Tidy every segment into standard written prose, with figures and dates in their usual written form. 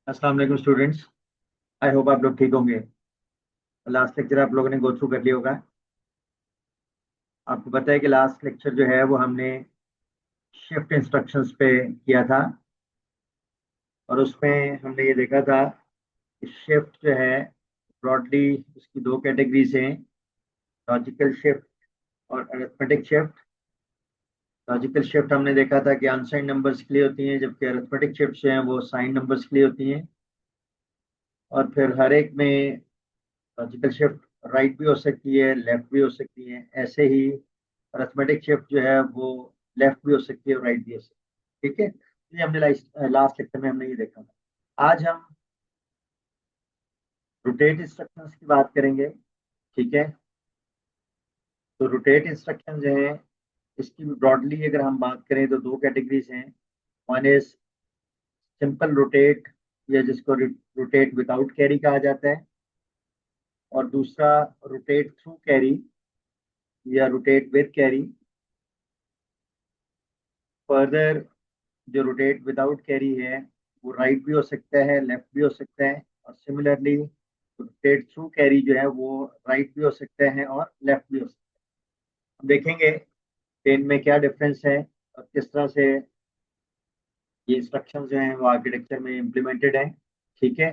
अस्सलाम वालेकुम students. I hope आप लोग ठीक होंगे। लास्ट लेक्चर आप लोगों ने गो थ्रू कर लिया होगा। आपको पता है कि लास्ट लेक्चर जो है वो हमने शिफ्ट इंस्ट्रक्शंस पे किया था और उसमें हमने ये देखा था कि शिफ्ट जो है ब्रॉडली उसकी दो कैटेगरीज हैं, लॉजिकल शिफ्ट और अरिथमेटिक शिफ्ट। लॉजिकल शिफ्ट हमने देखा था कि अनसाइंड नंबर्स के लिए होती हैं, जबकि अरिथमेटिक शिफ्ट जो हैं वो साइन नंबर्स के लिए होती हैं। और फिर हर एक में लॉजिकल शिफ्ट राइट भी हो सकती है, लेफ्ट भी हो सकती है। ऐसे ही अरिथमेटिक शिफ्ट जो है वो लेफ्ट भी हो सकती है और राइट भी हो सकती है। ठीक है, ये हमने लास्ट लेक्चर में हमने ये देखा था। आज हम रोटेट इंस्ट्रक्शंस की बात करेंगे। ठीक है, तो रोटेट इंस्ट्रक्शन जो है इसकी ब्रॉडली अगर हम बात करें तो दो कैटेगरीज हैं। वन इज सिंपल रोटेट, या जिसको रोटेट विदाउट कैरी कहा जाता है, और दूसरा रोटेट थ्रू कैरी या रोटेट विद कैरी। फर्दर जो रोटेट विदाउट कैरी है वो राइट भी हो सकता है, लेफ्ट भी हो सकता है, और सिमिलरली रोटेट थ्रू कैरी जो है वो राइट भी हो सकता है और लेफ्ट भी हो सकता है। हम देखेंगे कि इनमें क्या डिफरेंस है और किस तरह से ये इंस्ट्रक्शन जो हैं वो आर्किटेक्चर में इम्प्लीमेंटेड हैं। ठीक है,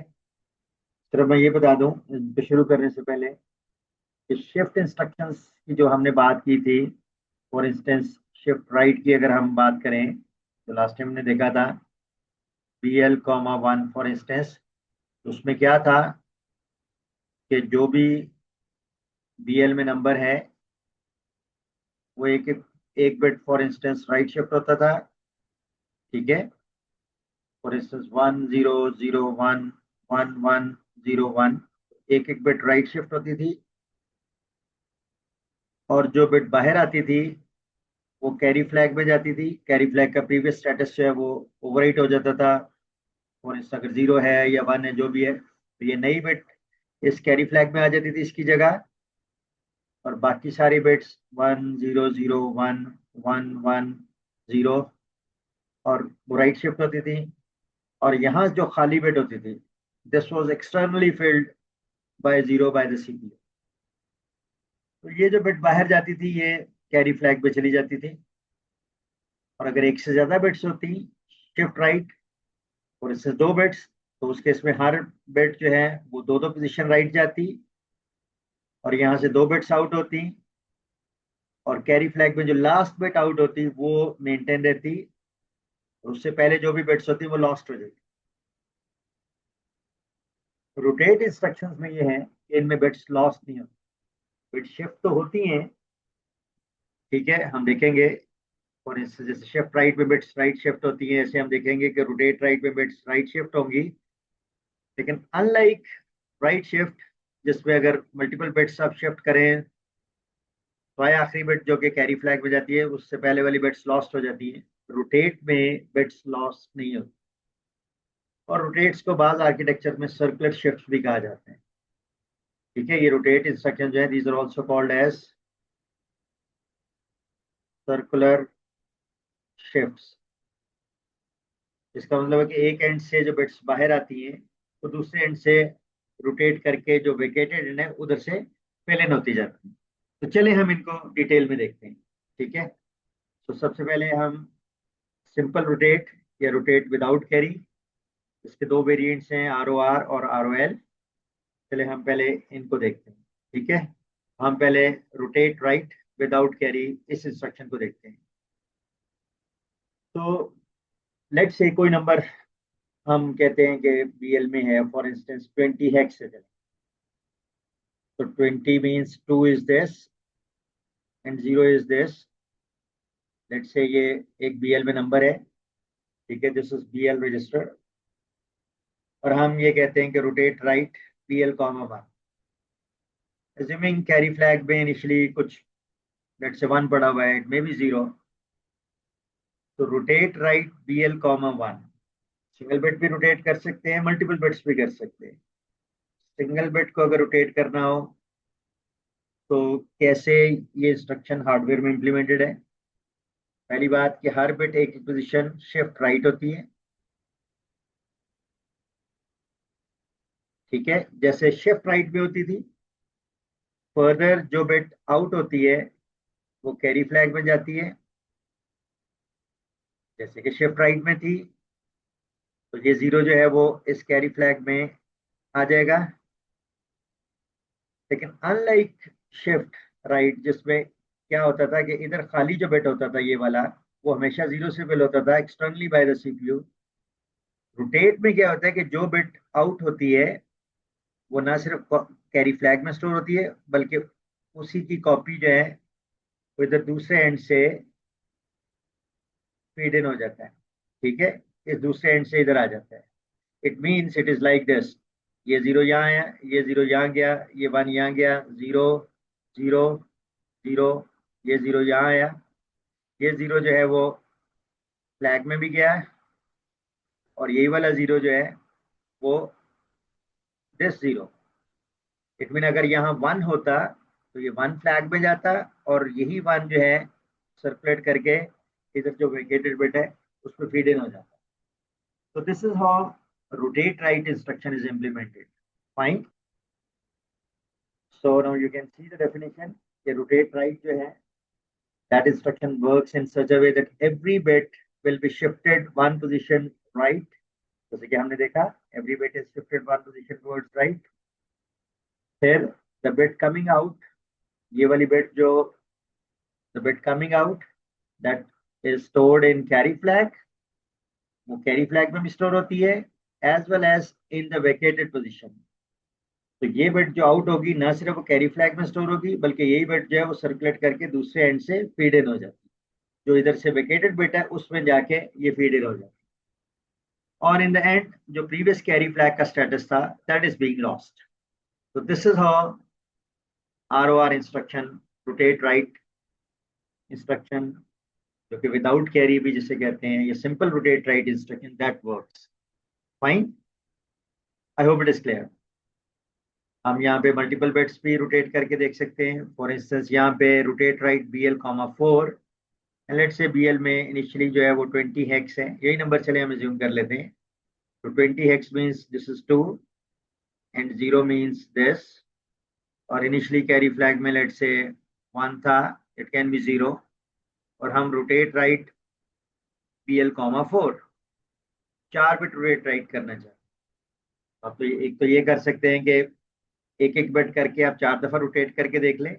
सिर्फ मैं ये बता दूं इन पे शुरू करने से पहले कि शिफ्ट इंस्ट्रक्शंस की जो हमने बात की थी, फॉर इंस्टेंस शिफ्ट राइट की अगर हम बात करें तो लास्ट टाइम हमने देखा था BL, 1 फॉर इंस्टेंस। उसमें क्या था कि जो भी BL में नंबर है वो एक एक bit for instance right shift होता था। ठीक है, फॉर इंस्टेंस 1 0 0 1 1 1 0 1, एक एक बिट राइट शिफ्ट होती थी। और जो बिट बाहर आती थी वो कैरी फ्लैग में जाती थी। कैरी फ्लैग का प्रीवियस स्टेटस जो है वो ओवरराइट हो जाता था। फॉर इंस्टेंस अगर 0 है या 1 है जो भी है तो ये नई बिट इस कैरी फ्लैग में आ जाती थी इसकी जगह। और बाकी सारी बिट्स 1 0 0 1 1 1 0 और वो राइट शिफ्ट होती थी। और यहाँ जो खाली बिट होती थी this was externally filled by zero by the CPU। तो ये जो बिट बाहर जाती थी ये कैरी फ्लैग पे चली जाती थी। और अगर एक से ज्यादा बिट्स होती शिफ्ट राइट और इससे दो बिट्स, तो उस केस में हर बिट जो है वो दो दो पोजीशन राइट जाती और यहाँ से दो बिट्स आउट होती। और कैरी फ्लैग में जो लास्ट बिट आउट होती वो मेंटेन रहती और उससे पहले जो भी बिट्स होती वो लॉस्ट हो जाती। रोटेट इंस्ट्रक्शंस में ये है कि इनमें बिट्स लॉस्ट नहीं होती, बिट शिफ्ट तो होती हैं। ठीक है, हम देखेंगे। और इससे जैसे शिफ्ट राइट में बिट्स राइट शिफ्ट होती हैं, ऐसे हम देखेंगे कि रोटेट राइट में बिट्स राइट शिफ्ट होंगी। लेकिन अनलाइक राइट शिफ्ट जिसमें अगर मल्टीपल बिट्स आप शिफ्ट करें तो आखिरी बिट जो कि कैरी फ्लैग में जाती है उससे पहले वाली बिट्स लॉस्ट हो जाती हैं। रोटेट में बिट्स लॉस्ट नहीं होती। और रोटेट्स को बाद आर्किटेक्चर में सर्कुलर शिफ्ट भी कहा जाता है। ठीक है, ये रोटेट इंस्ट्रक्शन जो है these are also called as circular shifts. इसका मतलब है कि एक एंड से जो बिट्स बाहर आती हैं तो दूसरे एंड से रोटेट करके जो वेकेटेड एंड है उधर से फिल इन होती जाती है। तो चलिए हम इनको डिटेल में देखते हैं। ठीक है, तो सबसे पहले हम सिंपल रोटेट या रोटेट विदाउट कैरी, इसके दो वेरिएंट्स हैं ROR और ROL। चले हम पहले इनको देखते हैं। ठीक है, हम पहले रोटेट राइट विदाउट कैरी इस इंस्ट्रक्शन को देखते हैं। तो लेट्स से कोई नंबर हम कहते हैं कि BL में है, फॉर इंस्टेंस 20 हेक्स है। तो 20 means 2 is this and 0 is this. Let's say ये एक BL में नंबर है। ठीक है, दिस इज BL रजिस्टर। और हम ये कहते हैं कि rotate right BL, 1। Assuming carry flag में इनिशियली कुछ लेट्स से 1 पड़ा हुआ है, इट मे बी 0। तो rotate right BL, 1। Single bit भी रोटेट कर सकते हैं, मल्टीपल बिट्स भी कर सकते हैं। सिंगल बिट को अगर रोटेट करना हो तो कैसे ये इंस्ट्रक्शन हार्डवेयर में इंप्लीमेंटेड है। पहली बात कि हर बिट एक पोजीशन शिफ्ट राइट होती है। ठीक है, जैसे शिफ्ट राइट में होती थी, फर्दर जो बिट आउट होती है वो कैरी फ्लैग में जाती है। जैसे कि शिफ्ट राइट में थी तो ये 0 जो है वो इस कैरी फ्लैग में आ जाएगा। लेकिन अनलाइक शिफ्ट राइट, जिसमें क्या होता था कि इधर खाली जो बिट होता था ये वाला, वो हमेशा 0 से फिल होता था externally by the CPU. Rotate में क्या होता है कि जो बिट आउट होती है वो ना सिर्फ कैरी फ्लैग में स्टोर होती है, बल्कि उसी की कॉपी जो है वो इधर दूसरे एंड से फीड इन हो जाता है। ठीक है, इस दूसरे एंड से इधर आ जाता है। It means it is like this, ये 0 यहाँ आया, ये 0 यहाँ गया, ये 1 यहाँ गया, 0 0 0, ये 0 यहाँ आया, ये 0 जो है वो फ्लैग में भी गया है, और यही वाला 0 जो है वो दिस 0। इट मीन अगर यहाँ 1 होता तो ये 1 फ्लैग में जाता, और यही 1 जो है सर्कुलेट करके इधर जो वेकेटेड बिट है उस पर फीड इन हो जाता। So this is how rotate right instruction is implemented. Fine. So now you can see the definition. The rotate right जो है, that instruction works in such a way that every bit will be shifted one position right. जैसे कि हमने देखा, every bit is shifted one position towards right. फिर the bit coming out, ये वाली bit जो the bit coming out that is stored in carry flag, वो carry flag में भी store होती है, as well as in the vacated position. तो ये बिट जो आउट होगी ना सिर्फ वो कैरी फ्लैग में स्टोर होगी, बल्कि यही बिट जो है वो सर्कुलेट करके दूसरे एंड से फीड इन हो जाती है। जो इधर से वेकेटेड बिट है उसमें जाके ये फीड इन हो जाती है, और इन द एंड जो प्रीवियस कैरी फ्लैग का स्टेटस था दैट इज बीइंग लॉस्ट। तो this is how ROR instruction, rotate right instruction, जो कि विदाउट कैरी भी जिसे कहते हैं, ये simple rotate right instruction that works fine. I hope it is clear. हम यहाँ पे मल्टीपल बिट्स भी रोटेट करके देख सकते हैं। फॉर इंस्टेंस यहाँ पे रोटेट राइट BL,4, लेट से BL में इनिशियली जो है वो 20 हेक्स है, यही नंबर चले हम अज्यूम कर लेते हैं। तो 20 hex means this is 2 and 0 means this, और इनिशियली कैरी फ्लैग में लेट से 1 था, इट कैन बी 0, और हम rotate right BL,4 4 bit rotate right करना चाहते हैं। अब तो एक तो ये कर सकते हैं कि एक एक बिट करके आप 4 दफा रोटेट करके देख लें।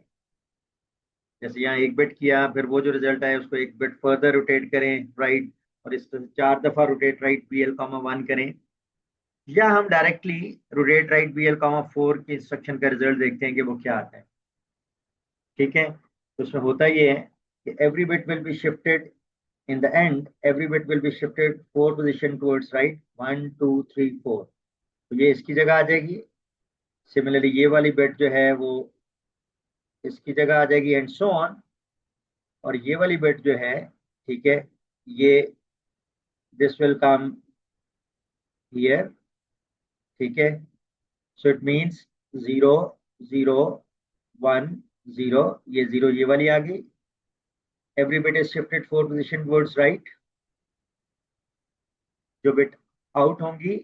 जैसे यहाँ एक बिट किया, फिर वो जो रिजल्ट आया उसको एक बिट फर्दर रोटेट करें राइट, और इस तरह 4 दफा रोटेट राइट BL,1 करें। या हम डायरेक्टली रोटेट राइट BL,4 की इंस्ट्रक्शन का रिजल्ट देखते हैं कि वो क्या आता है। ठीक है, तो उसमें होता ये है कि every bit will be shifted in the and, every bit will be shifted 4 position towards right, 1 2 3 4, तो ये इसकी जगह आ जाएगी। सिमिलरली ये वाली बिट जो है वो इसकी जगह आ जाएगी, एंड सो ऑन। और ये वाली बिट जो है, ठीक है, ये दिस विल कम हियर। ठीक है, सो इट मींस 0 0 1 0, ये 0 ये वाली आ गई। Every bit is shifted 4 position towards right. जो बिट आउट होंगी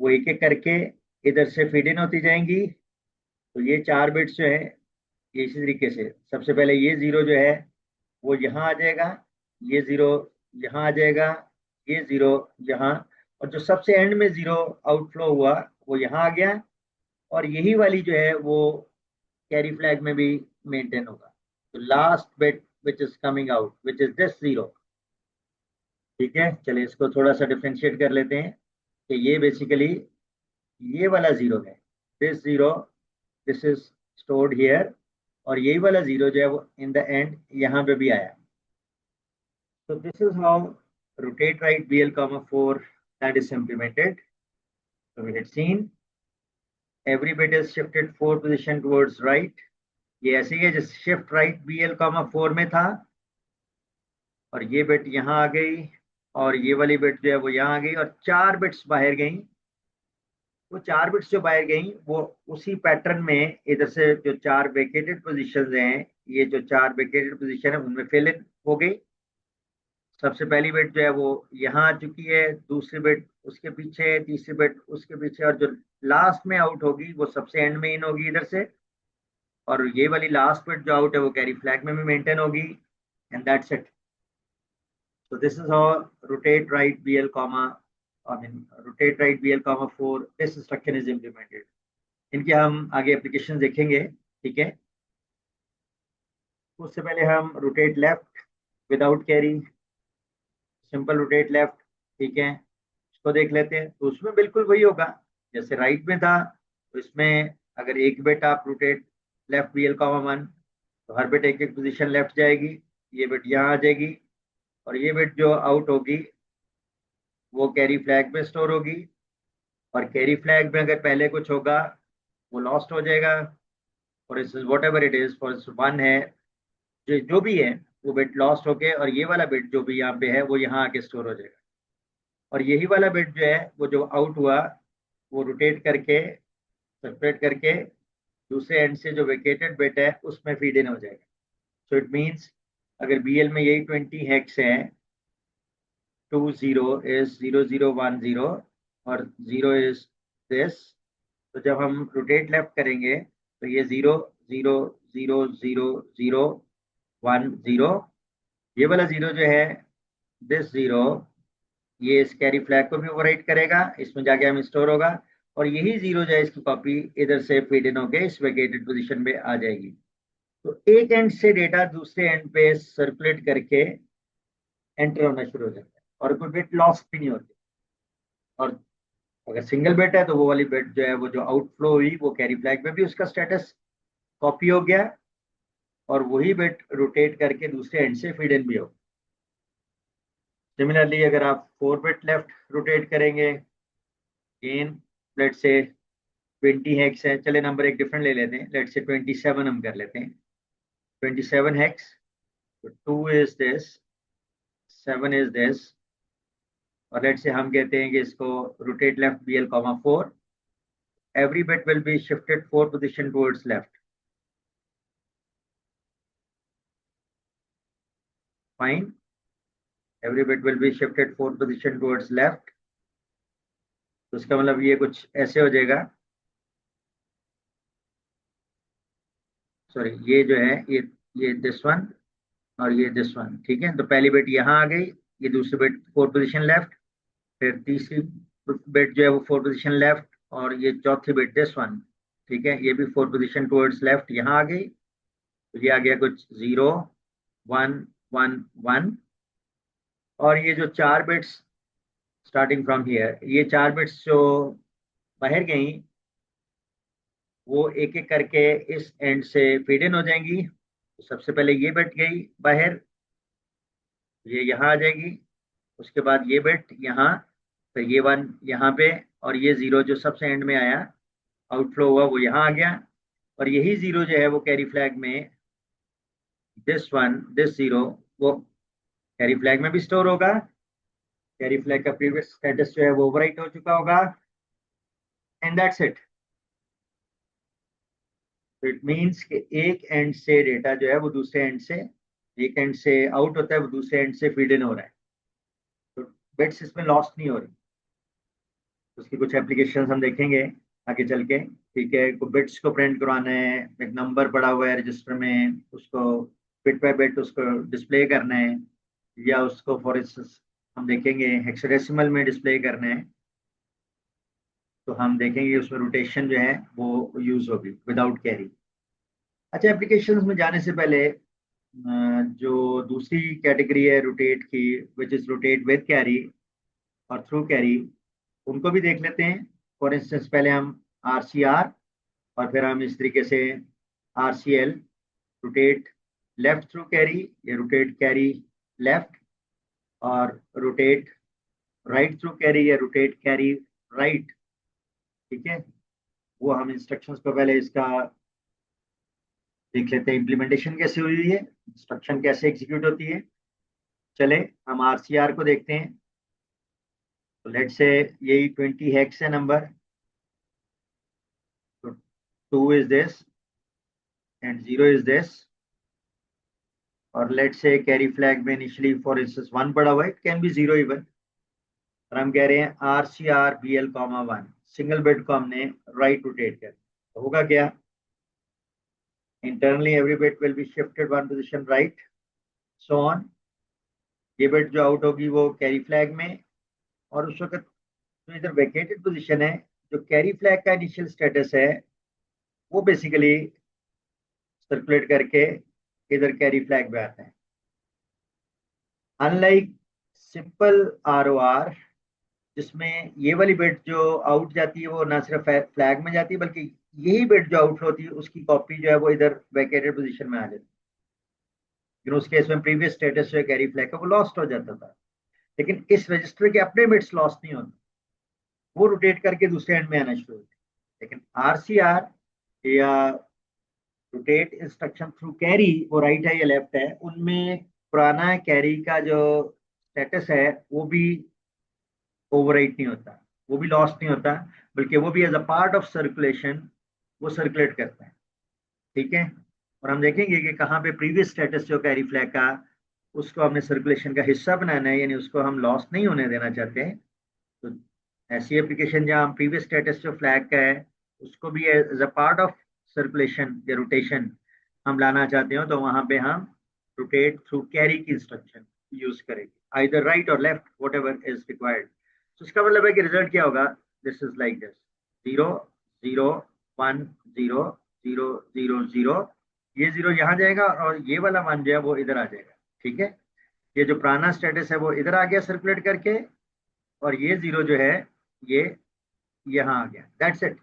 वो एक एक करके इधर से फीड इन होती जाएंगी। तो ये 4 बिट्स जो है ये इसी तरीके से, सबसे पहले ये 0 जो है वो यहाँ आ जाएगा, ये 0 यहाँ आ जाएगा, ये 0 यहाँ, और जो सबसे एंड में 0 आउटफ्लो हुआ वो यहाँ आ गया, और यही वाली जो है वो कैरी फ्लैग में भी मेंटेन होगा। तो last bit which is coming out which is this 0। ठीक है, चलिए इसको थोड़ा सा डिफ्रेंशिएट कर लेते हैं कि ये बेसिकली ये वाला 0 है, this 0, this is stored here, और यही वाला 0 जो है वो इन द एंड यहाँ पे भी आया। So this is how rotate right BL,4 that is implemented. So we had seen every bit is shifted 4 position towards right. ये ऐसे ही है जैसे शिफ्ट राइट BL,4 में था, और ये बिट यहाँ आ गई, और ये वाली बिट जो है वो यहाँ आ गई, और 4 बिट्स बाहर गई। वो 4 बिट्स जो बाहर गई वो उसी पैटर्न में इधर से जो 4 वेकेटेड पोजीशंस हैं, ये जो 4 वेकेटेड पोजीशन है उनमें फिल इन हो गई। सबसे पहली बिट जो है वो यहाँ आ चुकी है, दूसरी बिट उसके पीछे है, तीसरी बिट उसके पीछे, और जो लास्ट में आउट होगी वो सबसे एंड में इन होगी इधर से, और ये वाली लास्ट बिट जो आउट है वो कैरी फ्लैग में भी मेंटेन होगी, and that's it. So this is how rotate right BL comma, I mean rotate right BL comma 4 this instruction is implemented. इनके हम आगे एप्लीकेशन देखेंगे. ठीक है, उससे पहले हम rotate left without carry, simple rotate left. ठीक है, इसको देख लेते हैं. तो उसमें बिल्कुल वही होगा जैसे राइट में था. तो इसमें अगर एक बिट आप रोटेट लेफ्ट BL कॉमा 1, तो हर बिट एक एक पोजीशन लेफ्ट जाएगी, ये बिट यहाँ आ जाएगी, और ये बिट जो आउट होगी वो कैरी फ्लैग में स्टोर होगी, और कैरी फ्लैग में अगर पहले कुछ होगा वो लॉस्ट हो जाएगा. और इस what ever it is for 1 है, जो भी है वो बिट लॉस्ट होके, और ये वाला बिट जो भी यहाँ पे है वो यहाँ आके स्टोर हो जाएगा. और यही वाला बिट जो है वो जो आउट हुआ वो रोटेट करके सेपरेट करके दूसरे एंड से जो वेकेटेड बिट है उसमें फीड इन हो जाएगा. सो इट मीन्स अगर BL में यही 20 हेक्स है, 20 इज 0010 और 0 इज दिस. तो जब हम रोटेट लेफ्ट करेंगे तो ये 0 0 0 0 0 1 0, ये वाला 0 जो है दिस 0, ये इस कैरी फ्लैग को भी ओवरराइट करेगा, इसमें जाके हम स्टोर होगा, और यही 0 जो है इसकी कॉपी इधर से फीड इन होके इस वेकेटेड पोजीशन पे आ जाएगी. तो एक एंड से डेटा दूसरे एंड पे सर्कुलेट करके एंटर होना शुरू हो जाता है, और कोई बिट लॉस भी नहीं होती. और अगर सिंगल बिट है तो वो वाली बिट जो है वो जो आउटफ्लो हुई वो कैरी फ्लैग में भी उसका स्टेटस कॉपी हो गया, और वही बिट रोटेट करके दूसरे एंड से फीड इन भी हो. सिमिलरली अगर आप 4 बिट लेफ्ट रोटेट करेंगे, गेन लेट से 20 हेक्स है, चले नंबर एक डिफरेंट ले लेते हैं, लेट से 27 हम कर लेते हैं. 27 हेक्स, तो 2 इज दिस, 7 इज दिस, और लेट से हम कहते हैं कि इसको rotate left BL comma 4. every bit will be shifted 4 position towards left. Fine, every bit will be shifted 4 position towards left. तो इसका मतलब ये कुछ ऐसे हो जाएगा, सॉरी ये जो है ये दिस वन और ये दिस वन. ठीक है, तो पहली बिट यहाँ आ गई, ये दूसरी बिट 4 पोजीशन लेफ्ट, फिर तीसरी बिट जो है वो 4 पोजीशन लेफ्ट, और ये चौथी बिट दिस वन. ठीक है, ये भी 4 पोजीशन टुवर्ड्स लेफ्ट यहाँ आ गई. तो ये आ गया कुछ 0 1 1 1, और ये जो 4 बिट्स स्टार्टिंग फ्रॉम हियर, ये 4 बिट्स जो बाहर गई वो एक एक करके इस एंड से फीड इन हो जाएंगी. तो सबसे पहले ये बिट गई बाहर, ये यहाँ आ जाएगी, उसके बाद ये बिट यहाँ, फिर ये 1 यहाँ पे, और ये 0 जो सबसे एंड में आया आउटफ्लो हुआ वो यहाँ आ गया, और यही 0 जो है वो कैरी फ्लैग में दिस 1 दिस 0 वो कैरी फ्लैग में भी स्टोर होगा. कैरी फ्लैग का प्रीवियस स्टेटस जो है वो ओवरराइट हो चुका होगा, एंड दैट्स इट. तो इट मीन्स कि एक एंड से डेटा जो है वो दूसरे एंड से, एक एंड से आउट होता है वो दूसरे एंड से फीड इन हो रहा है, तो बिट्स इसमें लॉस्ट नहीं हो रही. उसकी कुछ एप्लीकेशन हम देखेंगे आगे चल के. ठीक है, को बिट्स को प्रिंट करवाना है, एक नंबर पड़ा हुआ है रजिस्टर में, उसको बिट बाय बिट उसको डिस्प्ले करना है, या उसको फॉर इंस्टेंस हम देखेंगे हेक्साडेसिमल में डिस्प्ले करना है, तो हम देखेंगे उसमें रोटेशन जो है वो यूज होगी विदाउट कैरी. अच्छा, एप्लीकेशंस में जाने से पहले जो दूसरी कैटेगरी है रोटेट की, which is rotate with carry और थ्रू कैरी, उनको भी देख लेते हैं. फॉर इंस्टेंस पहले हम RCR, और फिर हम इस तरीके से RCL, rotate left through carry या रोटेट कैरी लेफ्ट, और रोटेट राइट थ्रू कैरी या रोटेट कैरी राइट. ठीक है, वो हम इंस्ट्रक्शंस को पहले इसका देख लेते हैं, इम्प्लीमेंटेशन कैसे हुई है, इंस्ट्रक्शन कैसे एग्जीक्यूट होती है. चले हम RCR को देखते हैं. तो लेट से यही 20 हेक्स है नंबर, तो 2 is this and 0 is this. और लेट से कैरी फ्लैग में इनिशियली फॉर इंस्टेंस 1 पड़ा हुआ है, इट कैन बी 0 इवन, और हम कह रहे हैं RCR BL, 1 सिंगल बिट को हमने राइट रोटेट कर, तो होगा क्या, internally every bit will be shifted one position right, so on. ये बिट जो आउट होगी वो कैरी फ्लैग में, और उस वक्त जो इधर वेकेटेड पोजीशन है, जो कैरी फ्लैग का इनिशियल स्टेटस है, वो बेसिकली सर्कुलेट करके इधर कैरी फ्लैग पे आता है। अनलाइक सिंपल ROR, जिसमें ये वाली बिट जो आउट जाती है वो ना सिर्फ फ्लैग में जाती है, बल्कि यही बिट जो आउट होती है उसकी कॉपी जो है वो इधर वेकेटेड पोजीशन में आ जाती है। लेकिन उस केस में प्रीवियस स्टेटस जो है कैरी फ्लैग का वो लॉस्ट हो जाता था, लेकिन इस रजिस्टर के अपने बिट्स लॉस्ट नहीं होते, वो रोटेट करके दूसरे एंड में आना शुरू होते। लेकिन RCR या रोटेट इंस्ट्रक्शन थ्रू कैरी, वो राइट है या लेफ्ट है, उनमें पुराना कैरी का जो स्टेटस है वो भी ओवरराइट नहीं होता, वो भी लॉस्ट नहीं होता, बल्कि वो भी as a part of circulation वो सर्कुलेट करता है। ठीक है, और हम देखेंगे कि कहाँ पे प्रीवियस स्टेटस जो कैरी फ्लैग का, उसको हमने सर्कुलेशन का हिस्सा बनाना है, यानी उसको हम लॉस नहीं होने देना चाहते हैं। तो ऐसी एप्लीकेशन जहाँ हम प्रीवियस स्टेटस जो फ्लैग का है उसको भी as a part of circulation या रोटेशन हम लाना चाहते हो, तो वहां पे हम रोटेट थ्रू कैरी की इंस्ट्रक्शन यूज करेंगे, आइदर राइट और left, whatever is required. तो इसका मतलब है कि रिजल्ट क्या होगा, दिस इज लाइक दिस, 0 0 1 0 0 0 0, ये 0 यहाँ जाएगा और ये वाला 1 जो है वो इधर आ जाएगा। ठीक है, ये जो पुराना स्टेटस है वो इधर आ गया सर्कुलेट करके, और ये 0 जो है ये यहाँ आ गया, that's it.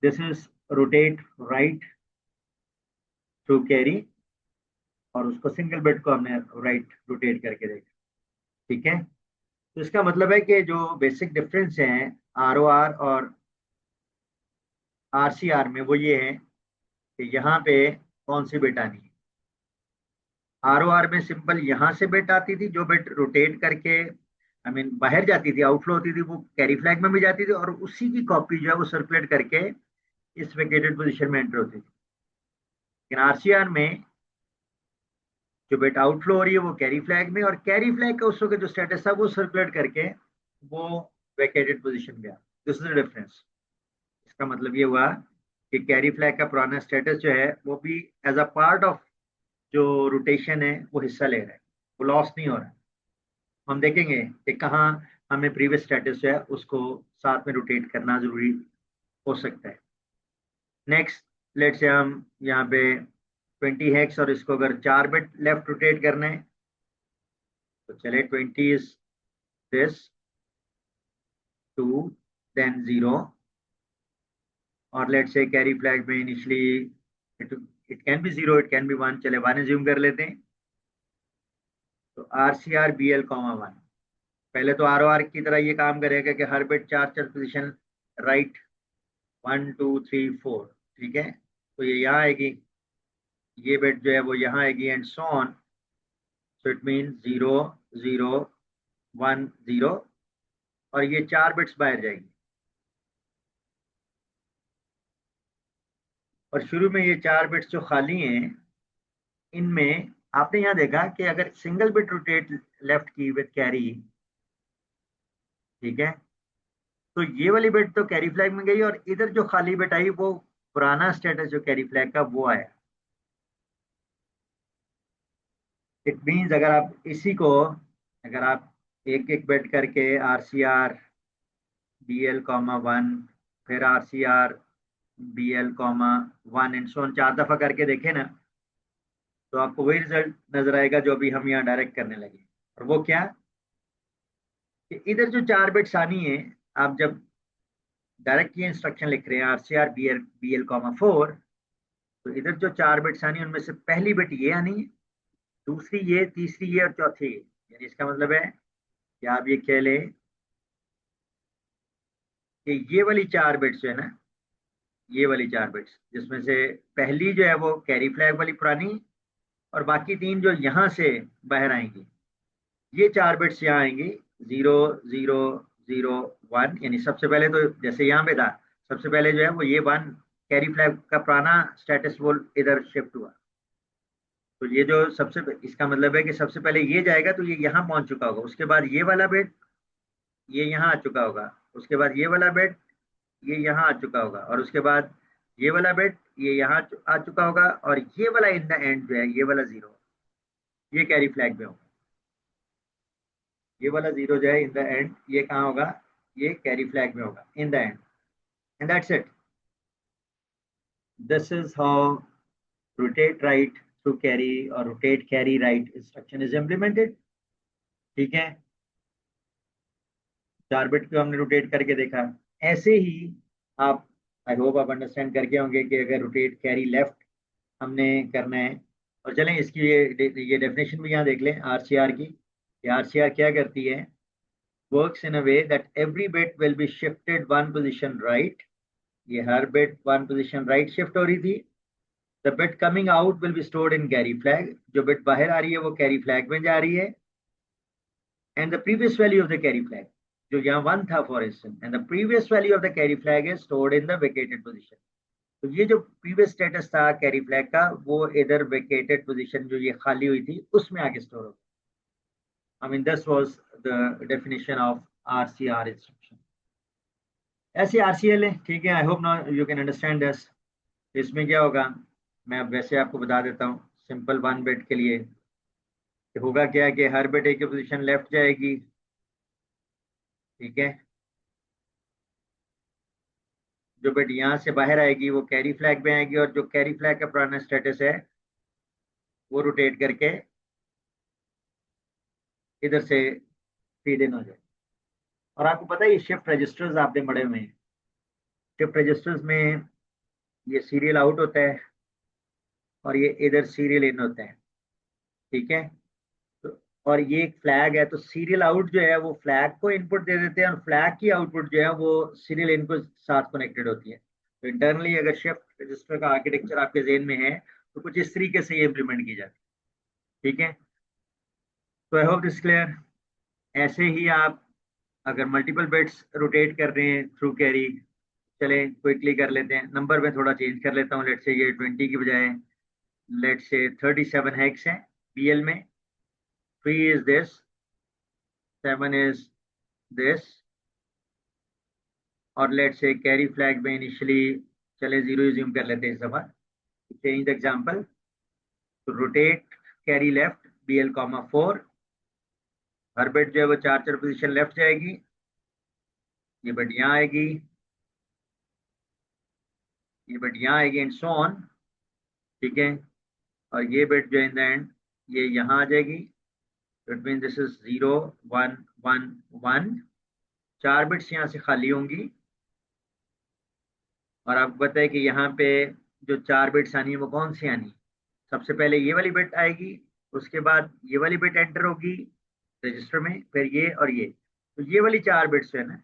This is rotate right through carry, और उसको सिंगल बिट को हमने राइट रोटेट करके देखा। ठीक है, तो इसका मतलब है कि जो बेसिक डिफरेंस है ROR और RCR में, वो ये है कि यहाँ पे कौन सी बिट आनी है। ROR में सिंपल यहाँ से बिट आती थी, जो बिट रोटेट करके बाहर जाती थी, आउटफ्लो होती थी, वो कैरी फ्लैग में भी जाती थी, और उसी की कॉपी जो है वो सर्कुलेट करके इस वेकेटेड पोजीशन में एंटर होती थी। लेकिन RCR में जो बिट आउटफ्लो हो रही है वो कैरी फ्लैग में, और कैरी फ्लैग का उस वक्त जो स्टेटस था वो सर्कुलेट करके वो वेकेटेड पोजीशन में आ, दिस इज द डिफरेंस। इसका मतलब ये हुआ कि कैरी फ्लैग का पुराना स्टेटस जो है वो भी एज अ पार्ट ऑफ जो रोटेशन है वो हिस्सा ले रहा है, वो लॉस नहीं हो रहा है। हम देखेंगे कि कहाँ हमें प्रीवियस स्टेटस जो है उसको साथ में रोटेट करना जरूरी हो सकता है। नेक्स्ट, लेट से हम यहाँ पे 20 हेक्स, और इसको अगर 4 बिट लेफ्ट रोटेट करना है, तो चले 20 इज दिस, 2 देन 0, और लेट से कैरी फ्लैग में initially it it can be 0, it can be 1, चले 1 एज्यूम कर लेते हैं। तो RCR BL, 1, पहले तो ROR की तरह ये काम करेगा कि हर बिट 4 पोजीशन राइट, 1 2 3 4, ठीक है, तो ये यहाँ आएगी, ये बिट जो है वो यहाँ आएगी, and so on. So it mean 0 0 1 0, और ये 4 बिट्स बाहर जाएंगी, और शुरू में ये 4 बिट्स जो खाली हैं, इनमें आपने यहाँ देखा कि अगर सिंगल बिट रोटेट लेफ्ट की विद कैरी, ठीक है, तो ये वाली बिट तो कैरी फ्लैग में गई, और इधर जो खाली बिट आई वो पुराना स्टेटस जो कैरी फ्लैग का वो आया। इट मीन्स अगर आप इसी को, अगर आप एक एक बिट करके RCR BL, 1, फिर RCR BL, 1 एंड सो 4 दफा करके देखें ना, तो आपको वही रिजल्ट नजर आएगा जो अभी हम यहाँ डायरेक्ट करने लगे। और वो क्या, कि इधर जो 4 बिट्स आनी है, आप जब डायरेक्ट ये इंस्ट्रक्शन लिख रहे हैं RCR BL, 4, तो इधर जो 4 बिट्स आनी है उनमें से पहली बिट ये आनी है, दूसरी ये, तीसरी ये, और चौथी ये। यानी इसका मतलब है कि आप ये कह लें कि ये वाली 4 बिट्स जो है ना, ये वाली 4 बिट्स, जिसमें से पहली जो है वो कैरी फ्लैग वाली पुरानी, और बाकी 3 जो यहाँ से बाहर आएंगी, ये 4 बिट्स यहाँ आएंगी, 0 0 0 1, यानी सबसे पहले तो जैसे यहाँ पे था, सबसे पहले जो है वो ये 1 कैरी फ्लैग का पुराना स्टेटस वो इधर शिफ्ट हुआ, तो ये जो सबसे, इसका मतलब है कि सबसे पहले ये जाएगा तो ये यहाँ पहुंच चुका होगा, उसके बाद ये वाला बिट ये यहाँ आ चुका होगा, उसके बाद ये वाला बिट ये यहाँ आ चुका होगा, और उसके बाद ये वाला बिट ये यहाँ आ चुका होगा, और ये वाला इन द एंड जो है ये वाला जीरो, ये कैरी फ्लैग में होगा। ये वाला जीरो जो है इन द एंड ये कहाँ होगा, ये कैरी फ्लैग में होगा in the end, and that's it. This is how rotate right through carry और rotate carry right instruction is implemented. ठीक है, 4 बिट को हमने रोटेट करके देखा। ऐसे ही आप, आई होप आप अंडरस्टैंड करके होंगे कि अगर रोटेट कैरी लेफ्ट हमने करना है, और चलें इसकी ये डेफिनेशन भी यहाँ देख लें आरसीआर की। आरसीआर क्या करती है, works in a way that every bit will be shifted one position right. ये हर bit one position right shift हो रही थी। The bit coming out will be stored in carry flag, जो बिट बाहर आ रही है वो कैरी फ्लैग में जा रही है। And the previous value of the carry flag, जो यहाँ 1 था for instance, and the previous value of the carry flag is stored in the vacated position. तो ये जो प्रीवियस स्टेटस था कैरी फ्लैग का, वो इधर वेकेटेड पोजीशन जो ये खाली हुई थी उसमें आगे स्टोर हो। I mean this was the definition of RCR instruction. ऐसे आरसीएल है, ठीक है। I hope now you can understand this. इसमें क्या होगा, मैं अब वैसे आपको बता देता हूँ सिंपल 1 बिट के लिए कि होगा क्या कि हर बिट एक पोजीशन लेफ्ट जाएगी। ठीक है, जो बिट यहाँ से बाहर आएगी वो कैरी फ्लैग में आएगी, और जो कैरी फ्लैग का पुराना स्टेटस है वो रोटेट करके इधर से फीड इन हो जाए। और आपको पता है ये शिफ्ट रजिस्टर्स आपने बड़े हुए हैं। शिफ्ट रजिस्टर्स में ये सीरियल आउट होता है और ये इधर सीरियल इन होता है। ठीक है, तो और ये एक फ्लैग है, तो सीरियल आउट जो है वो फ्लैग को इनपुट दे देते हैं, और फ्लैग की आउटपुट जो है वो सीरियल इन को साथ कनेक्टेड होती है। तो इंटरनली अगर शिफ्ट रजिस्टर का आर्किटेक्चर आपके जेन में है तो कुछ इस तरीके से ये इम्प्लीमेंट की जाती है। ठीक है, तो आई होप दिस क्लियर। ऐसे ही आप अगर मल्टीपल बिट्स रोटेट कर रहे हैं थ्रू कैरी, चले क्विकली कर लेते हैं। नंबर में थोड़ा चेंज कर लेता हूँ, लेट से ये 20 की बजाय लेट से 37 हेक्स है बीएल में। 3 इज दिस, 7 इज दिस, और लेट से कैरी फ्लैग में इनिशियली चले 0 यूज कर लेते हैं इस दफा। चेंज द एग्जांपल, तो rotate carry left BL comma 4। हर बिट जो है वो 4 पोजीशन लेफ्ट जाएगी। ये बिट यहाँ आएगी, ये बिट यहाँ आएगी, एंड सो ऑन। ठीक है, और ये बिट जो इन द एंड ये यहाँ आ जाएगी। It mean this is 0 1 1 1। 4 bits यहाँ से खाली होंगी, और आपको पता है कि यहाँ पे जो 4 बिट्स आनी है वो कौन सी आनी है। सबसे पहले ये वाली बिट आएगी, उसके बाद ये वाली बिट एंटर होगी रजिस्टर में, फिर ये और ये। तो ये वाली 4 बिट्स है ना,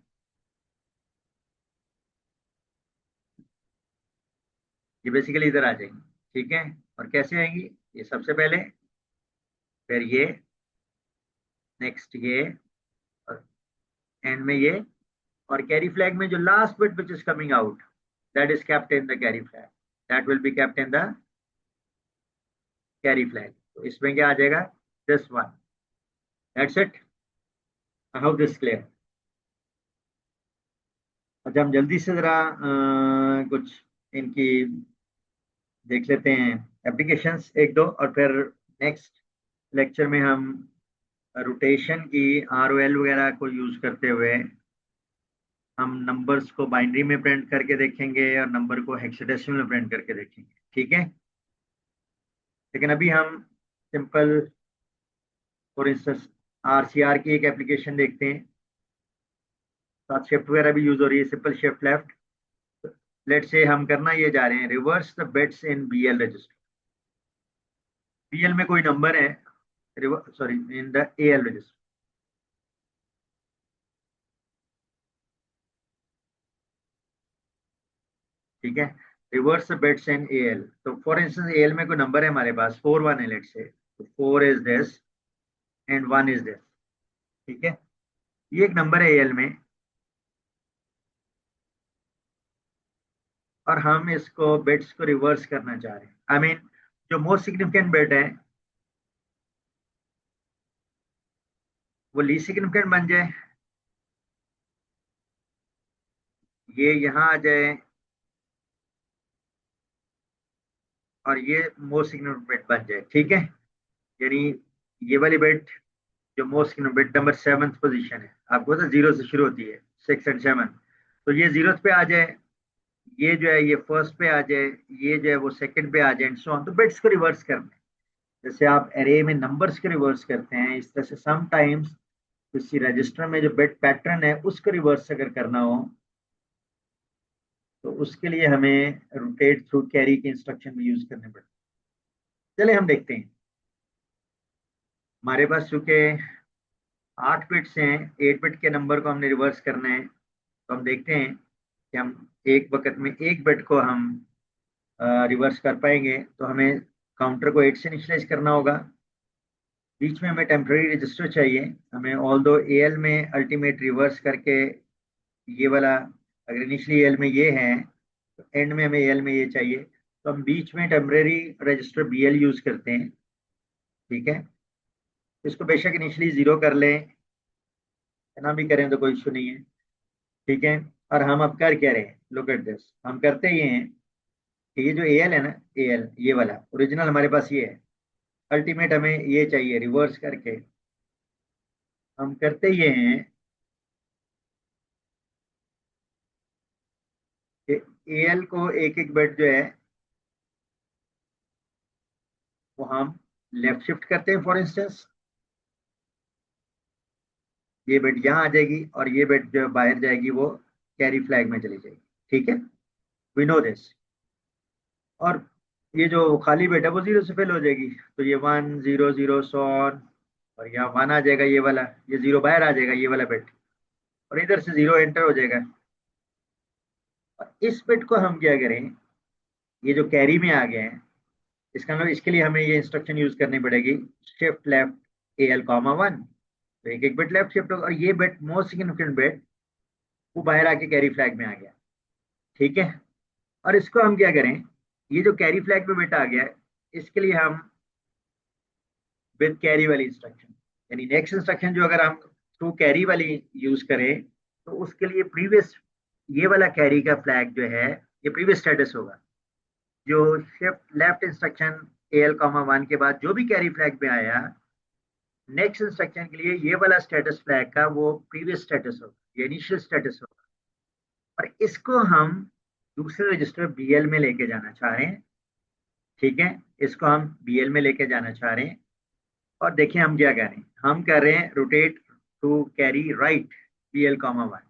ये बेसिकली इधर आ जाएंगी। ठीक है, और कैसे आएंगी, ये सबसे पहले, फिर ये, नेक्स्ट ये, और एंड में ये। और कैरी फ्लैग में जो last bit which is coming out, that is kept in the carry flag, that will be kept in the carry flag. तो इसमें क्या आ जाएगा, this one. That's it, I hope this clear. अच्छा, हम जल्दी से जरा कुछ इनकी देख लेते हैं एप्लीकेशंस एक दो, और फिर नेक्स्ट लेक्चर में हम रोटेशन की आरओएल वगैरह को यूज करते हुए हम नंबर्स को बाइनरी में प्रिंट करके देखेंगे और नंबर को हेक्साडेसिमल में प्रिंट करके देखेंगे। ठीक है, लेकिन अभी हम सिंपल फॉर इंस्टेंस आरसीआर की एक एप्लीकेशन देखते हैं। साथ शिफ्ट वगैरह भी यूज हो रही है, सिंपल शिफ्ट लेफ्ट। लेट से हम करना ये जा रहे हैं, reverse the bits in BL register. BL में कोई नंबर है, sorry in the AL register. ठीक है, रिवर्स बिट्स इन एएल। तो फॉर इंस्टेंस एएल में कोई नंबर है हमारे पास 4 1 है, लेट से, तो 4 is this and 1 is this. ठीक है, ये एक नंबर है एएल में, और हम इसको बिट्स को रिवर्स करना चाह रहे हैं। आई मीन जो मोस्ट सिग्निफिकेंट बिट है वो लीस्ट सिग्निफिकेंट बन जाए, ये यहाँ आ जाए, और ये मोस्ट सिग्निफिकेंट बिट बन जाए। ठीक है, यानी ये वाली बिट जो most significant bit number 7th position है, आपको पता 0 से शुरू होती है, 6 और 7, तो ये 0th पे आ जाए, ये जो है ये फर्स्ट पे आ जाए, ये जो है वो सेकंड पे आ जाए, एंड सो ऑन। तो बिट्स को रिवर्स करना है, जैसे आप एरे में नंबर्स के रिवर्स करते हैं, इस तरह से समटाइम्स किसी रजिस्टर में जो बिट पैटर्न है उसको रिवर्स अगर करना हो, तो उसके लिए हमें रोटेट थ्रू कैरी के इंस्ट्रक्शन भी यूज करने पड़ते हैं। चले हम देखते हैं, हमारे पास चूंकि 8 बिट्स हैं, 8 बिट के नंबर को हमने रिवर्स करना है, तो हम देखते हैं कि हम एक वक्त में एक बिट को हम रिवर्स कर पाएंगे। तो हमें काउंटर को 8 से इनिशियलाइज करना होगा, बीच में हमें टेम्पररी रजिस्टर चाहिए, हमें ऑल दो एल में अल्टीमेट रिवर्स करके ये वाला, अगर इनिशियली एल में ये है तो एंड में हमें एल में ये चाहिए, तो हम बीच में टेम्पररी रजिस्टर बीएल यूज करते हैं। ठीक है, इसको बेशक इनिशियली 0 कर लें, ना भी करें तो कोई इशू नहीं है। ठीक है, और हम अब कर क्या रहे हैं, लुक एट दिस, हम करते ये हैं कि ये जो एल है ना, एल ये वाला ओरिजिनल हमारे पास ये है, अल्टीमेट हमें ये चाहिए रिवर्स करके। हम करते ये हैं कि एल को एक एक बिट जो है वो हम लेफ्ट शिफ्ट करते हैं। फॉर इंस्टेंस ये बिट यहाँ आ जाएगी, और ये बिट जो बाहर जाएगी वो कैरी फ्लैग में चली जाएगी। ठीक है, वी नो दिस। और ये जो खाली बिट है वो 0 से फेल हो जाएगी, तो ये 1 0 0 सो ऑन, और यहाँ 1 आ जाएगा ये वाला, ये 0 बाहर आ जाएगा ये वाला बिट, और इधर से 0 एंटर हो जाएगा। और इस बिट को हम क्या करें, ये जो कैरी में आ गए हैं, इसका मतलब इसके लिए हमें ये इंस्ट्रक्शन यूज करनी पड़ेगी, शिफ्ट लेफ्ट एल कॉमा 1, तो एक एक बिट लेफ्ट शिफ्ट होगा, और ये बिट मोस्ट सिग्निफिकेंट बिट वो बाहर आके कैरी फ्लैग में आ गया। ठीक है, और इसको हम क्या करें, ये जो कैरी फ्लैग में बिट आ गया है, इसके लिए हम विद कैरी वाली इंस्ट्रक्शन, यानी नेक्स्ट इंस्ट्रक्शन जो अगर हम थ्रू कैरी वाली यूज करें, तो उसके लिए प्रीवियस ये वाला कैरी का फ्लैग जो है ये प्रीवियस स्टेटस होगा। जो shift left instruction L comma 1 के बाद जो भी कैरी फ्लैग में आया, नेक्स्ट इंस्ट्रक्शन के लिए ये वाला स्टेटस फ्लैग का वो प्रीवियस स्टेटस होगा, ये इनिशियल स्टेटस होगा। और इसको हम दूसरे रजिस्टर बीएल में लेके जाना चाह रहे हैं। ठीक है, इसको हम बीएल में लेके जाना चाह रहे हैं, और देखिए हम क्या कर रहे हैं, हम कर रहे हैं rotate to carry right BL comma 1।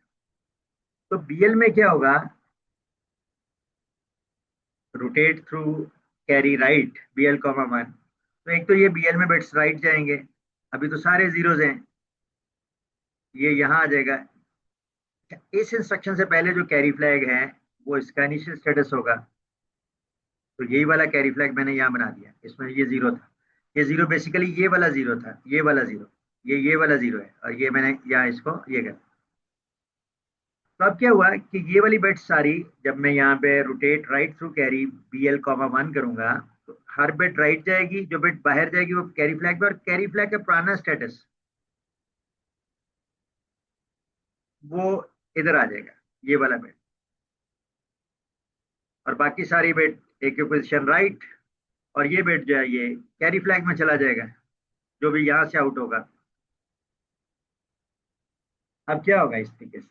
तो बीएल में क्या होगा, rotate through carry right BL comma 1, तो एक तो ये बीएल में बिट्स राइट जाएंगे, अभी तो सारे जीरोज हैं, ये यहाँ आ जाएगा। इस इंस्ट्रक्शन से पहले जो कैरी फ्लैग है वो इसका इनिशियल स्टेटस होगा, तो यही वाला कैरी फ्लैग मैंने यहाँ बना दिया, इसमें ये 0 था, ये 0 बेसिकली ये वाला 0 था, ये वाला 0, ये वाला 0 है, और ये मैंने यहाँ इसको ये कर। तो अब क्या हुआ कि ये वाली बिट सारी, जब मैं यहाँ पे rotate right through carry BL comma 1 करूंगा, तो हर बिट राइट जाएगी, जो बिट बाहर जाएगी वो कैरी फ्लैग पे, और कैरी फ्लैग का पुराना स्टेटस वो इधर आ जाएगा, ये वाला बिट, और बाकी सारी बिट एक पोजिशन राइट, और ये बिट जो है ये कैरी फ्लैग में चला जाएगा, जो भी यहाँ से आउट होगा। अब क्या होगा इस तरीके से,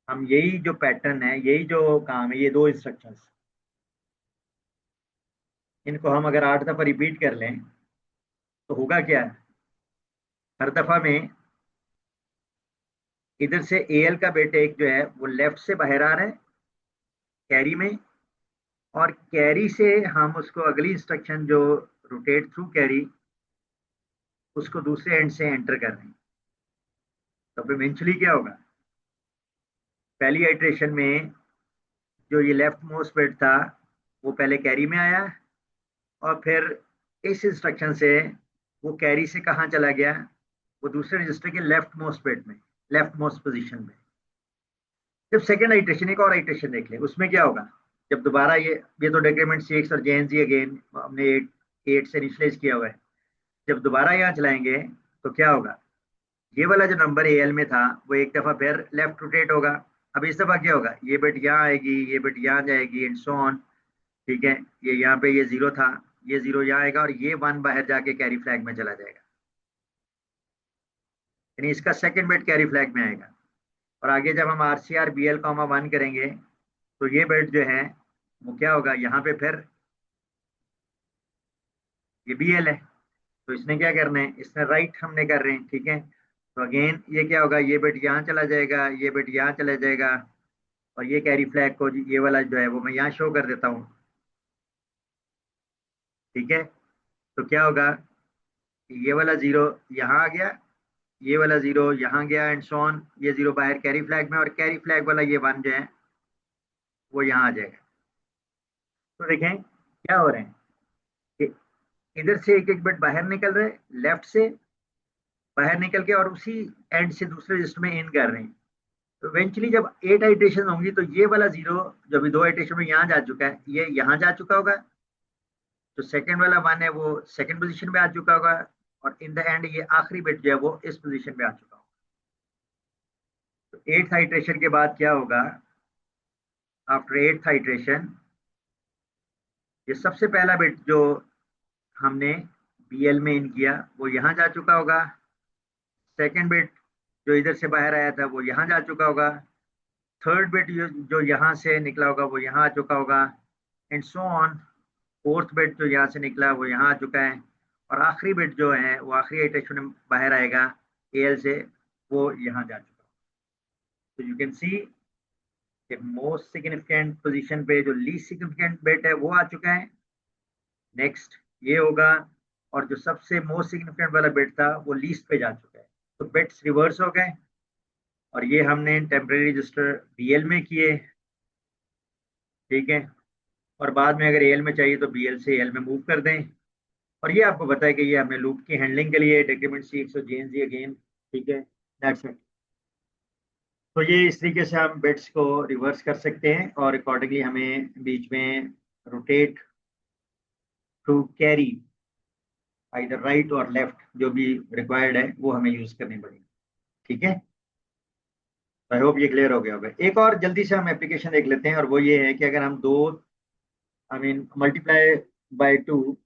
हम यही जो पैटर्न है, यही जो काम है, ये दो इंस्ट्रक्शंस, इनको हम अगर 8 दफा रिपीट कर लें तो होगा क्या, हर दफा में इधर से एल का बिट एक जो है वो लेफ्ट से बाहर आ रहा है कैरी में, और कैरी से हम उसको अगली इंस्ट्रक्शन जो रोटेट थ्रू कैरी, उसको दूसरे एंड से एंटर कर रहे हैं। तो इवेंचुअली क्या होगा, पहली आइट्रेशन में जो ये लेफ्ट मोस्ट बिट था वो पहले कैरी में आया, और फिर इस इंस्ट्रक्शन से वो कैरी से कहाँ चला गया, वो दूसरे रजिस्टर के लेफ्ट मोस्ट बिट में, लेफ्ट मोस्ट पोजीशन में। जब सेकंड आइट्रेशन, एक और आइट्रेशन देख ले, उसमें क्या होगा, जब दोबारा ये तो डिक्रीमेंट 6 और जेएनजी अगेन हमने 8 से इनिशियलाइज किया हुआ है, जब दोबारा यहाँ चलाएंगे तो क्या होगा, ये वाला जो नंबर एल में था वो एक दफा फिर लेफ्ट रोटेट होगा। अब इस दफा क्या होगा, ये बिट यहाँ आएगी, ये बिट यहाँ जाएगी एंड सो ऑन। ठीक है, ये यहाँ पे ये जीरो था, ये जीरो यहाँ आएगा और ये वन बाहर जाके कैरी फ्लैग में चला जाएगा, यानी इसका सेकंड बिट कैरी फ्लैग में आएगा। और आगे जब हम RCR BL कॉमा वन करेंगे तो ये बिट जो है वो क्या होगा, यहाँ पे फिर ये BL है, तो इसने क्या करना है, इसने राइट हमने कर रहे हैं। ठीक है, तो अगेन ये क्या होगा, ये बिट यहाँ चला जाएगा, ये बिट यहाँ चला जाएगा और ये कैरी फ्लैग को ये वाला जो है वो मैं यहाँ शो कर देता हूँ। ठीक है, तो क्या होगा, ये वाला जीरो यहाँ आ गया, ये वाला जीरो यहाँ गया एंड सो ऑन, ये जीरो बाहर कैरी फ्लैग में और कैरी फ्लैग वाला ये वन जो है वो यहाँ आ जाएगा। तो देखें क्या हो रहे हैं कि इधर से एक एक बिट बाहर निकल रहे, लेफ्ट से बाहर निकल के और उसी एंड से दूसरे रजिस्टर में इन कर रहे हैं। तो इवेंचुअली जब 8 आइट्रेशन होंगी तो ये वाला जीरो जो अभी 2 आइट्रेशन में यहाँ जा चुका है ये यहाँ जा चुका होगा, जो सेकंड वाला वन है वो सेकंड पोजीशन में आ चुका होगा और इन द एंड ये आखिरी बिट जो है वो इस पोजीशन में आ चुका होगा। तो 8th आइट्रेशन के बाद क्या होगा, आफ्टर 8th आइट्रेशन ये सबसे पहला बिट जो हमने BL में इन किया वो यहाँ जा चुका होगा, सेकंड बिट जो इधर से बाहर आया था वो यहाँ जा चुका होगा, थर्ड बिट जो यहाँ से निकला होगा वो यहाँ आ चुका होगा and so on. Fourth bit जो यहाँ से निकला वो यहाँ आ चुका है और आखिरी बिट जो है वो आखिरी इटरेशन में बाहर आएगा AL से, वो यहाँ जा चुका है। तो यू कैन सी कि मोस्ट सिग्निफिकेंट पोजीशन पे जो लीस्ट सिग्निफिकेंट बिट है वो आ चुका है, नेक्स्ट ये होगा, और जो सबसे मोस्ट सिग्निफिकेंट वाला बिट था वो लीस्ट पे जा चुका है। तो बिट्स रिवर्स हो गए और ये हमने टेम्परेरी रजिस्टर BL में किए। ठीक है, और बाद में अगर AL में चाहिए तो BL से AL में मूव कर दें। और ये आपको पता है कि ये हमने लूप की हैंडलिंग के लिए decrement C so JNZ again. ठीक है, दैट्स इट। तो ये इस तरीके से हम बिट्स को रिवर्स कर सकते हैं और अकॉर्डिंगली हमें बीच में rotate to carry either right और लेफ्ट जो भी रिक्वायर्ड है वो हमें यूज करनी पड़ेगी। ठीक है, आई होप ये क्लियर हो गया होगा। एक और जल्दी से हम एप्लीकेशन देख लेते हैं और वो ये है कि अगर हम दो I mean multiply by two,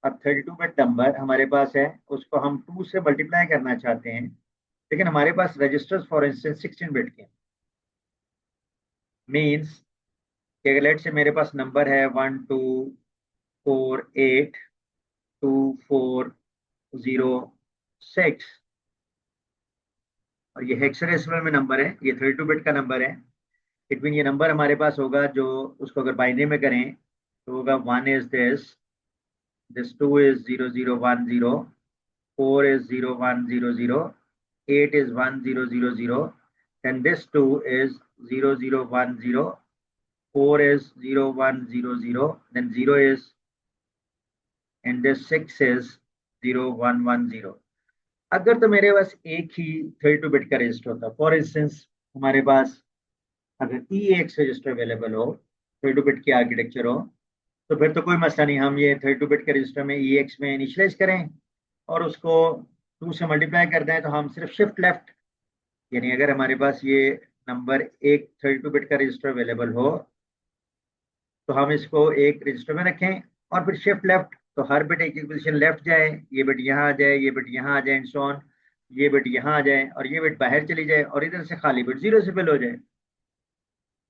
अब 32 बिट नंबर हमारे पास है, उसको हम 2 से मल्टीप्लाई करना चाहते हैं, लेकिन हमारे पास रजिस्टर्स फॉर इंस्टेंस 16 बिट के, मीन्स कि अगर लेट से मेरे पास नंबर है 12482406 और ये हेक्साडेसिमल में नंबर है, ये 32 बिट का नंबर है। इट मीन ये नंबर हमारे पास होगा जो उसको अगर बाइनरी में करें तो होगा 1 is this 2 is 0010, 4 is 0100, 8 is 1000, then this 2 is 0010, 4 is 0100, then 0 is, and this 6 is 0110। अगर तो मेरे पास एक ही 32 बिट का रजिस्टर होता, फॉर इंस्टेंस हमारे पास अगर EX रजिस्टर अवेलेबल हो, 32 बिट की आर्किटेक्चर हो, तो फिर तो कोई मसला नहीं, हम ये 32 बिट के रजिस्टर में EX में इनिशियलाइज करें और उसको 2 से मल्टीप्लाई कर दें, तो हम सिर्फ शिफ्ट लेफ्ट, यानी अगर हमारे पास ये नंबर एक 32 बिट का रजिस्टर अवेलेबल हो तो हम इसको एक रजिस्टर में रखें और फिर शिफ्ट लेफ्ट, तो हर बिट एक एक पोजीशन लेफ्ट जाए, ये बिट यहाँ आ जाए, ये बिट यहाँ आ जाए एंड सो ऑन, ये बिट यहाँ आ जाए और ये बिट बाहर चली जाए और इधर से खाली बिट जीरो से फिल हो जाए।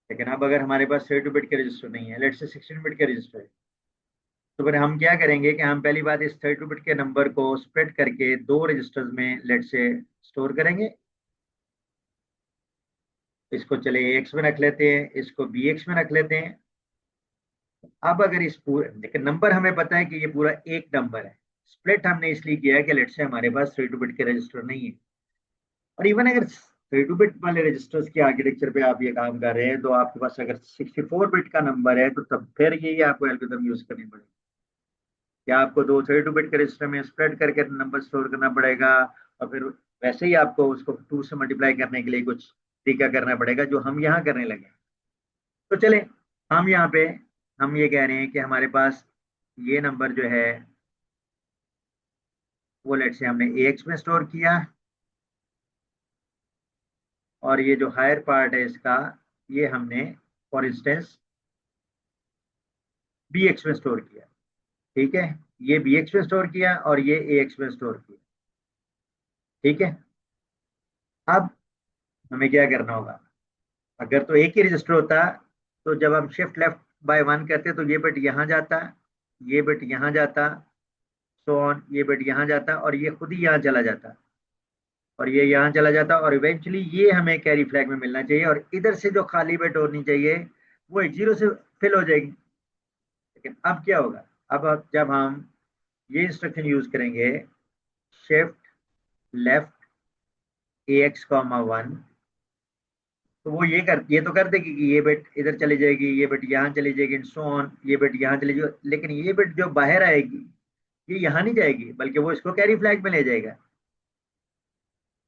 लेकिन अब अगर हमारे पास 32 बिट के रजिस्टर नहीं है, लेट से 16 बिट के रजिस्टर है, तो फिर हम क्या करेंगे कि हम पहली बात इस 32 बिट के नंबर को स्प्लिट करके दो रजिस्टर्स में लेट से स्टोर करेंगे। इसको चले AX में रख लेते हैं, इसको BX में रख लेते हैं। अब अगर इस पूरे देखिए नंबर हमें पता है कि ये पूरा एक नंबर है, स्प्लिट हमने इसलिए किया है कि लेट से हमारे पास 32 बिट के रजिस्टर नहीं है। और इवन अगर 32 बिट वाले रजिस्टर्स के आर्किटेक्चर पे आप ये काम कर रहे हैं तो आपके पास अगर 64 बिट का नंबर है तो तब फिर यही आपको एल्गोरिथम यूज करनी पड़ेगी, या आपको दो 32 बिट के रजिस्टर में स्प्लिट करके नंबर स्टोर करना पड़ेगा और फिर वैसे ही आपको उसको 2 से मल्टीप्लाई करने के लिए कुछ तरीका करना पड़ेगा जो हम यहाँ करने लगे। तो चले हम यहाँ पे हम ये कह रहे हैं कि हमारे पास ये नंबर जो है वो लेट से हमने AX में स्टोर किया और ये जो हायर पार्ट है इसका, ये हमने फॉर इंस्टेंस बी एक्स में स्टोर किया। ठीक है, ये बी एक्स में स्टोर किया और ये ए एक्स में स्टोर किया। ठीक है, अब हमें क्या करना होगा, अगर तो एक ही रजिस्टर होता तो जब हम शिफ्ट लेफ्ट बाय 1 करते तो ये बिट यहाँ जाता, ये बिट यहाँ जाता, सो ऑन, ये बिट यहाँ जाता और ये खुद ही यहाँ चला जाता और ये यहाँ चला जाता और इवेंचुअली ये हमें कैरी फ्लैग में मिलना चाहिए और इधर से जो खाली बिट होनी चाहिए वो एक जीरो से फिल हो जाएगी। लेकिन अब क्या होगा, अब जब हम ये इंस्ट्रक्शन यूज करेंगे, शिफ्ट लेफ्ट ए एक्स कॉमा 1, तो वो ये तो कर देगी कि ये बिट इधर चली जाएगी, ये बिट यहाँ चली जाएगी एंड सो ऑन, ये बिट यहाँ चली जाएगी, लेकिन ये बिट जो बाहर आएगी ये यहाँ नहीं जाएगी बल्कि वो इसको कैरी फ्लैग में ले जाएगा।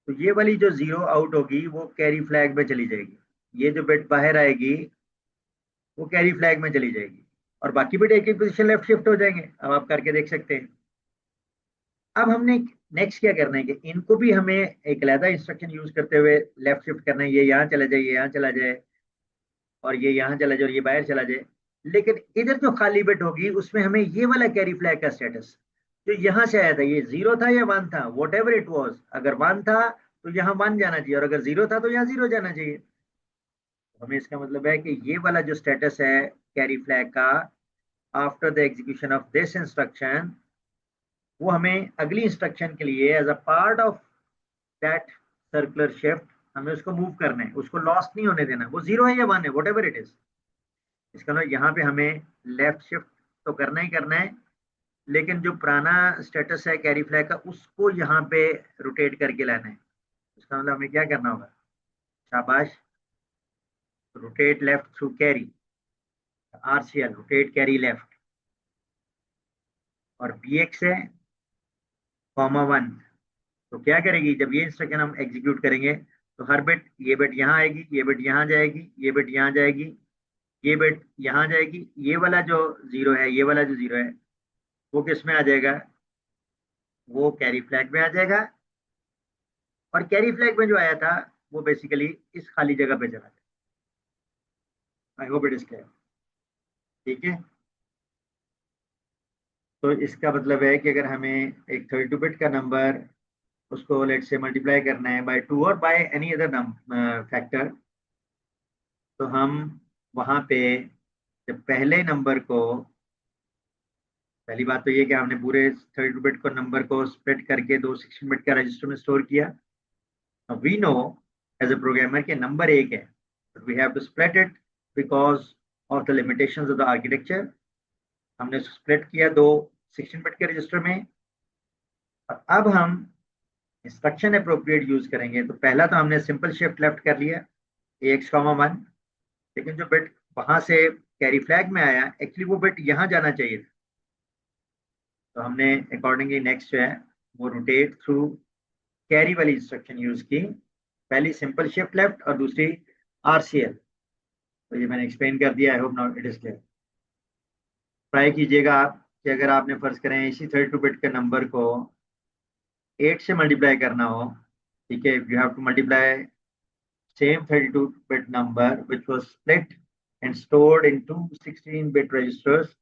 तो ये वाली जो जीरो आउट होगी वो कैरी फ्लैग में चली जाएगी, ये जो बिट बाहर आएगी वो कैरी फ्लैग में चली जाएगी और बाकी बिट एक एक पोजीशन लेफ्ट शिफ्ट हो जाएंगे। अब आप करके देख सकते हैं। अब हमने नेक्स्ट क्या करना है कि इनको भी हमें एक अलग इंस्ट्रक्शन यूज करते हुए लेफ्ट शिफ्ट करना है, ये यहाँ चला जाए, ये यहाँ चला जाए और ये यहाँ चला जाए और ये बाहर चला जाए। लेकिन इधर जो खाली बिट होगी उसमें हमें ये वाला कैरी फ्लैग का स्टेटस जो यहाँ से आया था, ये जीरो था या वन था, वॉट एवर इट वॉज, अगर वन था तो यहाँ वन जाना चाहिए और अगर जीरो था तो यहाँ जीरो जाना चाहिए। तो हमें इसका मतलब है कि ये वाला जो स्टेटस है कैरी फ्लैग का after the execution of this instruction, वो हमें अगली इंस्ट्रक्शन के लिए as a part of that circular shift हमें उसको मूव करना है, उसको लॉस्ट नहीं होने देना, वो जीरो है या वन है वॉट एवर इट इज। इसका मतलब यहाँ पे हमें लेफ्ट शिफ्ट तो करना ही करना है, लेकिन जो पुराना स्टेटस है कैरी फ्लैग का उसको यहाँ पे रोटेट करके लाना है। इसका मतलब हमें क्या करना होगा, शाबाश, rotate left through carry, RCL rotate carry left और बी एक्स है कॉमा 1। तो क्या करेगी, जब ये इंस्ट्रक्शन हम एग्जीक्यूट करेंगे तो हर बिट, ये बिट यहाँ आएगी, ये बिट यहाँ जाएगी, ये बिट यहाँ जाएगी, ये बिट यहाँ जाएगी, ये वाला जो जीरो है, ये वाला जो जीरो है वो किस में आ जाएगा, वो कैरी फ्लैग में आ जाएगा और कैरी फ्लैग में जो आया था वो बेसिकली इस खाली जगह पे चला जाएगा। I hope it is clear. ठीक है, तो इसका मतलब है कि अगर हमें एक 32 बिट का नंबर उसको लेट से मल्टीप्लाई करना है बाय 2 और बाय एनी अदर फैक्टर, तो हम वहां पे जब पहले नंबर को, पहली बात तो ये कि हमने पूरे 32 बिट को नंबर को स्प्लिट करके दो 16 बिट का रजिस्टर में स्टोर किया। We know as a programmer के नंबर एक है, but we have to split it because of the limitations of the architecture. हमने स्प्लिट किया दो 16 बिट के रजिस्टर में और अब हम इंस्ट्रक्शन अप्रोप्रिएट यूज करेंगे। तो पहला तो हमने सिंपल शिफ्ट लेफ्ट कर लिया एक्स कॉमा 1, लेकिन जो बिट वहां से कैरी फ्लैग में आया एक्चुअली वो बिट यहाँ जाना चाहिए था। तो हमने अकॉर्डिंगली नेक्स्ट जो है वो रोटेट थ्रू कैरी वाली इंस्ट्रक्शन यूज की, पहली सिंपल शिफ्ट लेफ्ट और दूसरी आरसीएल। तो ये मैंने एक्सप्लेन कर दिया, I hope now it is clear. Try कीजिएगा आप कि अगर आपने फर्ज करें इसी 32 बिट के नंबर को 8 से मल्टीप्लाई करना हो, ठीक है, you have to multiply same 32-bit number which was split and stored into 16-bit registers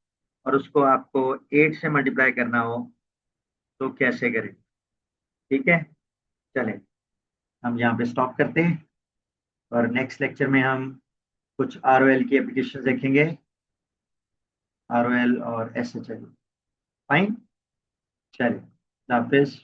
और उसको आपको 8 से मल्टीप्लाई करना हो तो कैसे करें। ठीक है, चले हम यहाँ पे स्टॉप करते हैं और नेक्स्ट लेक्चर में हम कुछ ROL की एप्लीकेशन देखेंगे, ROL और SHL। फाइन, चलिए, हाफिज।